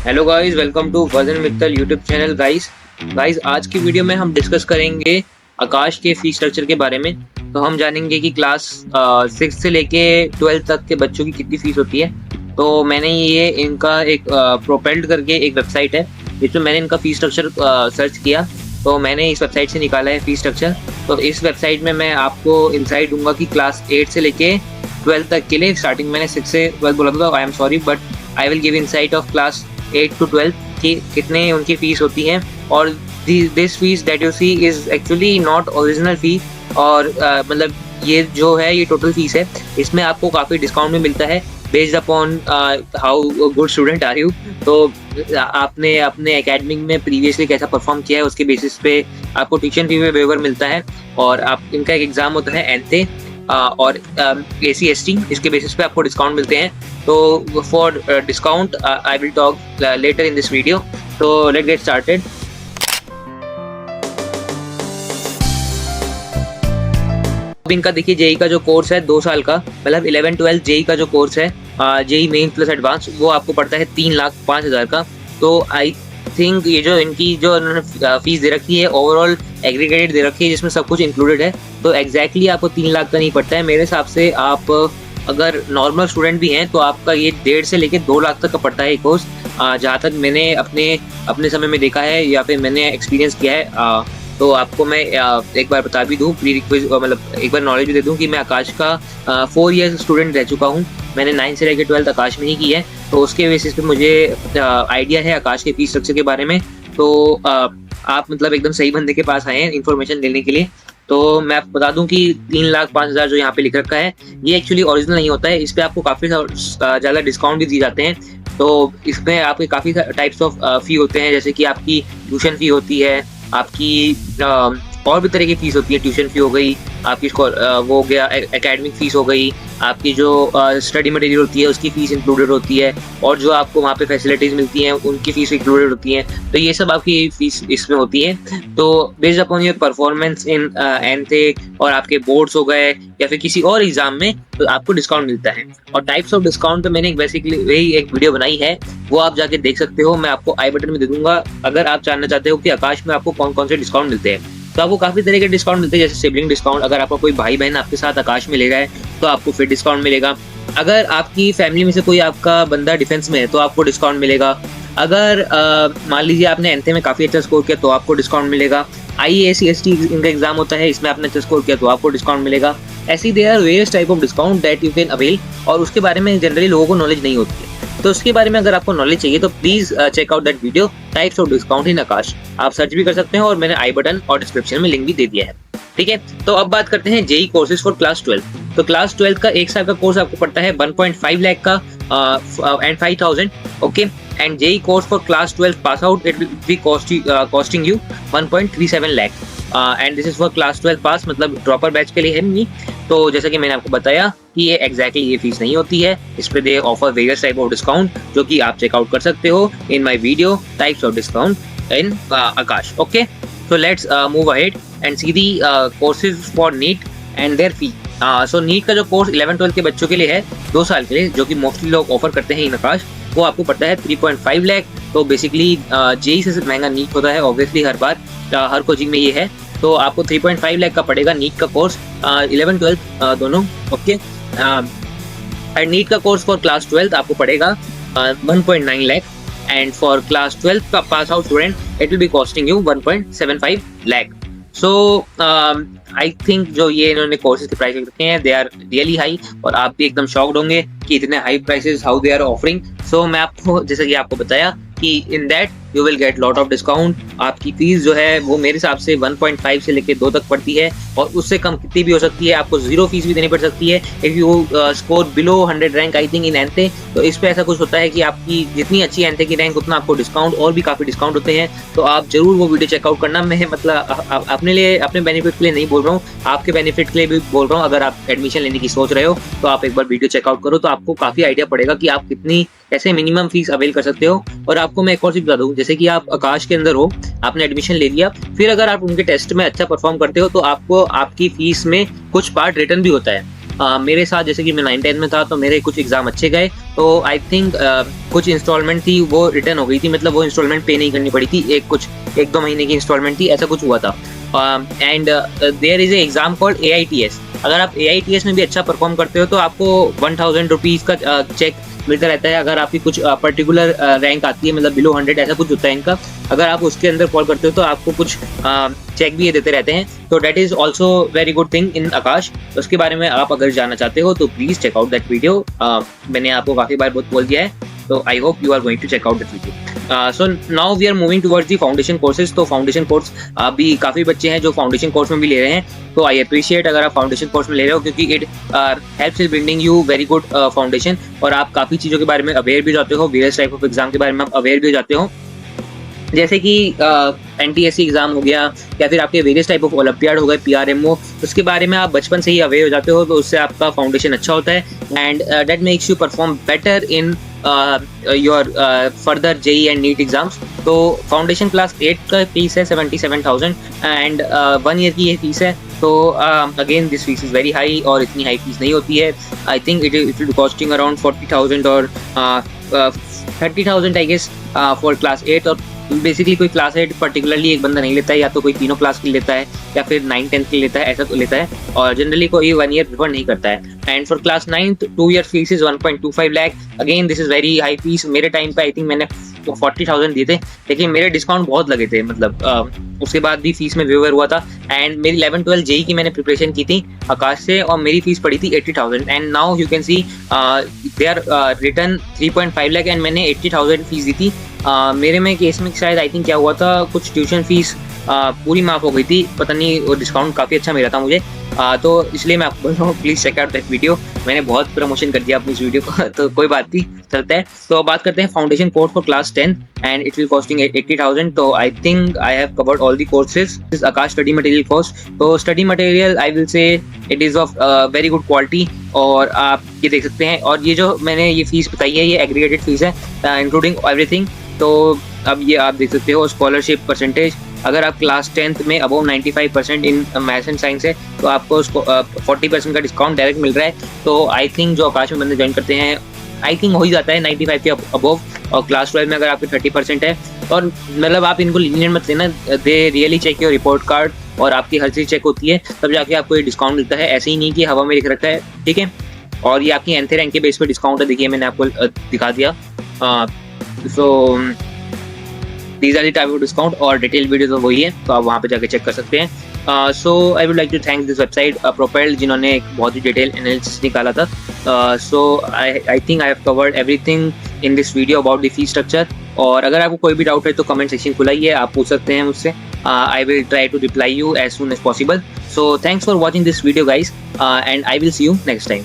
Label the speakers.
Speaker 1: Hello guys, welcome to वजन Mittal YouTube channel. Guys आज की वीडियो में हम डिस्कस करेंगे आकाश के फीस स्ट्रक्चर के बारे में। तो हम जानेंगे कि क्लास 6 से लेके 12 तक के बच्चों की कितनी फीस होती है। तो मैंने ये इनका एक प्रोपेल्ड करके एक वेबसाइट है, जिसमें मैंने इनका फीस स्ट्रक्चर सर्च किया। तो मैंने इस वेबसाइट से निकाला है फीस स्ट्रक्चर। तो इस वेबसाइट में मैं आपको इंसाइट दूंगा कि क्लास 8 से लेके 12 तक के लिए, स्टार्टिंग मैंने 6 से 12 बोला था, I am sorry, but I will give insight of class 8 to 12 कि कितने उनकी फीस होती हैं। और this fees that you see is actually not original fee, और मतलब ये जो है ये टोटल फीस है। इसमें आपको काफ़ी डिस्काउंट भी मिलता है based upon how good student are you. तो आपने अपने एकेडमिक में प्रीवियसली कैसा परफॉर्म किया है उसके बेसिस पे आपको ट्यूशन फी में वेवर मिलता है। और आप इनका एक एग्ज़ाम होता है एनथे और ACST, इसके बेसिस पे आपको डिस्काउंट मिलते हैं। तो for discount I will talk later in this video. तो लेट्स गेट स्टार्टेड। इनका देखिए जेई का जो कोर्स है 2 साल का, मतलब 11-12 जेई का जो कोर्स है, जेई मेन प्लस एडवांस, वो आपको पड़ता है 3,05,000 का। तो आई थिंक ये जो इनकी जो उन्होंने फीस दे रखी है ओवरऑल एग्रीगेटेड दे रखी है, जिसमें सब कुछ इंक्लूडेड है। तो एग्जैक्टली आपको 3 लाख का नहीं पड़ता है मेरे हिसाब से। आप अगर नॉर्मल स्टूडेंट भी हैं तो आपका ये 1.5 से लेकर 2 लाख तक का पड़ता है कोर्स, जहाँ तक मैंने अपने समय में देखा है या फिर मैंने एक्सपीरियंस किया है। तो आपको मैं एक बार बता भी दूँ, प्री रिक्वेस्ट मतलब एक बार नॉलेज भी दे दूँ कि मैं आकाश का 4 ईयर्स स्टूडेंट रह चुका हूँ। मैंने 9 से लेकर 12 आकाश में ही की है। तो उसके बेसिस पे मुझे आइडिया है आकाश के फीस स्ट्रक्चर के बारे में। तो आप मतलब एकदम सही बंदे के पास आए हैं इन्फॉर्मेशन लेने के लिए। तो मैं आपको बता दूं कि 3,05,000 जो यहाँ पे लिख रखा है ये एक्चुअली ओरिजिनल नहीं होता है। इस पे आपको काफ़ी ज़्यादा डिस्काउंट भी दिए जाते हैं। तो इसमें आपके काफ़ी टाइप्स ऑफ फ़ी होते हैं, जैसे कि आपकी ट्यूशन फ़ी होती है, आपकी और भी तरह की फीस होती है। ट्यूशन फ़ी हो गई आपकी, वो हो गया एकेडमिक फ़ीस हो गई, आपकी जो स्टडी मटेरियल होती है उसकी फ़ीस इंक्लूडेड होती है, और जो आपको वहाँ पे फैसिलिटीज़ मिलती हैं उनकी फ़ीस इंक्लूडेड होती हैं। तो ये सब आपकी फ़ीस इसमें होती है। तो based upon your performance in ANTHE और आपके बोर्ड्स हो गए या फिर किसी और एग्जाम में, तो आपको डिस्काउंट मिलता है। और टाइप्स ऑफ डिस्काउंट तो मैंने बेसिकली वही एक वीडियो बनाई है, वो आप जाके देख सकते हो। मैं आपको आई बटन में दे दूंगा अगर आप जानना चाहते हो कि आकाश में आपको कौन कौन से डिस्काउंट मिलते हैं। तो आपको काफ़ी तरह के डिस्काउंट मिलते हैं, जैसे सिबलिंग डिस्काउंट। अगर आपका कोई भाई बहन आपके साथ आकाश में ले रहा है तो आपको फिर डिस्काउंट मिलेगा। अगर आपकी फैमिली में से कोई आपका बंदा डिफेंस में है तो आपको डिस्काउंट मिलेगा। अगर मान लीजिए आपने एनथे में काफ़ी अच्छा स्कोर किया तो आपको डिस्काउंट मिलेगा। IACST इनका एग्जाम होता है, इसमें आपने अच्छा स्कोर किया तो आपको डिस्काउंट मिलेगा। ऐसी there are various type of discount that you can avail, और उसके बारे में जनरली लोगों को नॉलेज नहीं होती है। तो उसके बारे में अगर आपको नॉलेज चाहिए तो please check out that video, types of discount in Aakash. आप सर्च भी कर सकते हैं और मैंने आई बटन और डिस्क्रिप्शन में लिंक भी दे दिया है। ठीक है, तो अब बात करते हैं जेई कोर्सेज फॉर क्लास 12। तो क्लास 12 का 1 साल का कोर्स आपको पड़ता है 1.5 लाख का and 5,000। Okay, and JEE course for class 12 pass out it will be costing you 1.37 lakh. And this is for class 12 pass, मतलब ड्रॉपर बैच के लिए है नहीं। तो जैसा कि मैंने आपको बताया कि ये एग्जैक्टली ये फीस नहीं होती है। इस पे दे offer various type of discount, जो कि आप चेकआउट कर सकते हो in my video types of discount in Akash. Okay, so let's move ahead and see the courses for NEET and their fee. So NEET का जो कोर्स 11-12 के बच्चों के लिए है 2 साल के लिए, जो कि मोस्टली लोग ऑफर करते हैं इन आकाश, वो आपको पड़ता है 3.5 लाख। तो बेसिकली जेई से महंगा नीट होता है ऑब्वियसली, हर बार हर कोचिंग में ये है। तो आपको 3.5 लाख का पड़ेगा नीट का कोर्स 11-12 दोनों। ओके, एंड नीट का कोर्स फॉर क्लास 12 आपको पड़ेगा 1.9 लाख, and for class 12 का pass out student it will be costing you 1.75 lakh. So I think जो ये इन्होंने कोर्सेज के प्राइस रखे हैं they are really high, और आप भी एकदम शॉक्ड होंगे कि इतने high prices how they are offering. So मैं आपको जैसे कि आपको बताया कि in that you will get lot of discount. आपकी फीस जो है वो मेरे हिसाब से 1.5 से लेकर 2 तक पड़ती है, और उससे कम कितनी भी हो सकती है। आपको जीरो फीस भी देनी पड़ सकती है if you score below 100 rank I think in ANTHE. तो इस पे ऐसा कुछ होता है कि आपकी जितनी अच्छी एनथे की रैंक उतना आपको डिस्काउंट, और भी काफ़ी डिस्काउंट होते हैं। तो आप जरूर वो वीडियो चेकआउट करना। मैं मतलब अपने लिए, अपने बेनिफिट के लिए नहीं बोल रहा हूँ, आपके बेनिफिट के लिए भी बोल रहा हूँ। अगर आप एडमिशन लेने की सोच रहे हो तो आप एक बार वीडियो चेकआउट करो, तो आपको काफ़ी आइडिया पड़ेगा कि आप कितनी कैसे मिनिमम फीस अवेल कर सकते हो। और आपको मैं एक और चीज़ बता दूँ, जैसे कि आप आकाश के अंदर हो, आपने एडमिशन ले लिया, फिर अगर आप उनके टेस्ट में अच्छा परफॉर्म करते हो तो आपको आपकी फीस में कुछ पार्ट रिटर्न भी होता है। मेरे साथ जैसे कि मैं 9th-10th में था तो मेरे कुछ एग्ज़ाम अच्छे गए, तो आई थिंक कुछ इंस्टॉलमेंट थी वो रिटर्न हो गई थी, मतलब वो इंस्टॉलमेंट पे नहीं करनी पड़ी थी, कुछ 1-2 महीने की इंस्टॉलमेंट थी, ऐसा कुछ हुआ था। And there is a exam called AITS। अगर आप AITS में भी अच्छा परफॉर्म करते हो तो आपको 1000 रुपीज़ का चेक मिलता रहता है। अगर आपकी कुछ पर्टिकुलर रैंक आती है, मतलब बिलो 100 ऐसा कुछ होता है इनका, अगर आप उसके अंदर फॉल करते हो तो आपको कुछ चेक भी ये देते रहते हैं। तो that is also very good thing in Aakash. उसके बारे में आप अगर जानना चाहते हो तो please check out that video. मैंने आपको काफ़ी बार बहुत बोल दिया है, तो I hope you are going to check out that video. So now we are moving towards the foundation courses. तो फाउंडेशन कोर्स अभी काफ़ी बच्चे हैं जो फाउंडेशन कोर्स में भी ले रहे हैं, तो आई अप्रिशिएट अगर आप फाउंडेशन कोर्स में ले रहे हो, क्योंकि it helps in building you very good foundation, और आप काफ़ी चीज़ों के बारे में अवेयर भी हो जाते हो, वेरियस टाइप ऑफ एग्जाम के बारे में आप अवेयर भी हो जाते हो, जैसे कि NTSC एग्जाम हो गया या फिर आपके वेरियस टाइप ऑफ ओलंपियाड हो गए, PRMO, उसके बारे में आप बचपन से ही अवेयर हो जाते हो, तो उससे आपका फाउंडेशन अच्छा होता है and that makes you perform better in your further JEE and NEET exams. तो फाउंडेशन क्लास 8 का फीस है 77,000 एंड 1 ईयर की ये फीस है। तो again this fees is very high, और इतनी हाई फीस नहीं होती है। I think it will costing around 40,000 और 30,000 आई गेस फॉर क्लास 8। और बेसिकली कोई क्लास 8 पर्टिकुलरली एक बंदा नहीं लेता है, या तो कोई तीनों क्लास के लेता है या फिर 9-10 के लेता है, ऐसा तो लेता है, और जनरली कोई 1 ईयर प्रिफर नहीं करता है। And for class 9th 2 year fees is 1.25 lakh. Again this is very high fees. मेरे टाइम पे आई थिंक मैंने 40,000 दिए थे, लेकिन मेरे डिस्काउंट बहुत लगे थे, मतलब उसके बाद भी फीस में वेवर हुआ था। एंड मेरी 11-12 JEE की मैंने प्रिपरेशन की थी आकाश से, और मेरी फीस पड़ी थी 80,000 and now you can see they are return 3.5 lakh and मैंने 80,000 फीस दी थी। मेरे में केस में शायद आई थिंक क्या हुआ था, कुछ ट्यूशन फीस पूरी माफ़ हो गई थी, पता नहीं, वो डिस्काउंट काफ़ी अच्छा मिला था मुझे। तो इसलिए मैं आपको बोल रहा हूँ please check out that video. मैंने बहुत प्रमोशन कर दिया अपनी इस वीडियो को, तो कोई बात नहीं, चलता है। तो बात करते हैं foundation course for class 10 and it will costing 80,000। तो I think I have covered all the courses. This Aakash study material course. तो study material I will say it is of very good quality, और आप ये देख सकते हैं। और ये जो मैंने ये फीस बताई है, ये एग्रीगेटेड फीस है इंक्लूडिंग एवरीथिंग। तो अब ये आप देख सकते हो स्कॉलरशिप परसेंटेज। अगर आप क्लास 10th में above 95% in maths and science है तो आपको उसको 40% का डिस्काउंट डायरेक्ट मिल रहा है। तो आई थिंक जो आकाश में बंदे ज्वाइन करते हैं, आई थिंक हो ही जाता है 95 के अबव। और क्लास 12 में अगर आपके 30% है, और मतलब आप इनको लीनियर मत लेना, they really check your report card और आपकी हर चीज़ चेक होती है, तब जाके आपको ये डिस्काउंट मिलता है। ऐसे ही नहीं कि हवा में लिख रखा है, ठीक है। और ये आपकी एंथ रैंक के बेस पर डिस्काउंट है, देखिए मैंने आपको दिखा दिया। So these are the type of discount, और डिटेल वीडियो तो वही है, तो आप वहाँ पे जाके चेक कर सकते हैं। So I would like to thank this website Propelled, जिन्होंने एक बहुत ही डिटेल एनालिसिस निकाला था। So I think I have covered everything in this video about the fee structure. और अगर आपको कोई भी डाउट है तो कमेंट सेक्शन खुला ही है, आप पूछ सकते हैं मुझसे। I will try to reply you as soon as possible. So thanks for watching this video guys, and I will see you next time.